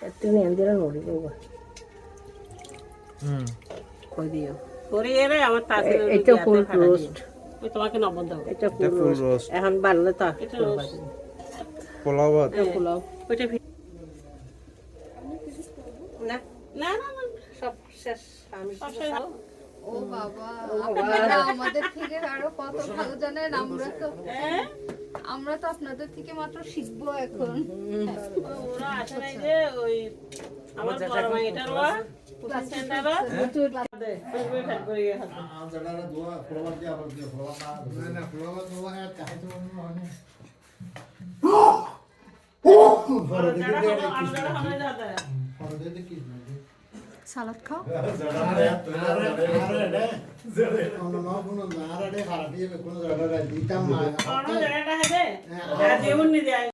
Ini yang dia nuri juga. Kau dia. Korea আমার তাসে Itu full roast. ওই তোমাকে Norbert দাও Itu এটা full full roast. এখন বানলে তো এটা roast। পোলাও ভাত এটা পোলাও। ওইটা না না না না সব শেষ আমি সব শেষ হলো। ও বাবা আপনারা আমাদের থেকে আরো কত ভালো জানেন আমরা তো আপনাদের থেকে মাত্র শিখবো এখন ওরা আসে নাই যে ওই আমার বড় ভাই এটা রোয়া কোচিং সেন্টারে দে ওই ফেট করে গিয়ে হাতে জড়ারা দোয়া ফলোয়ার দিয়ে আবার দিয়ে ফলোয়ার না না ফলোয়ার দোয়া এক কাছে তো মানে আর যারা হবে যাতে ফলো দিয়ে কি সালাদ খাও কোনো না কোনো না রে খারাপ দিয়ে কোনো জড়ারা দিতাম না কোন জায়গাটা হবে আর যেমন নি দেয়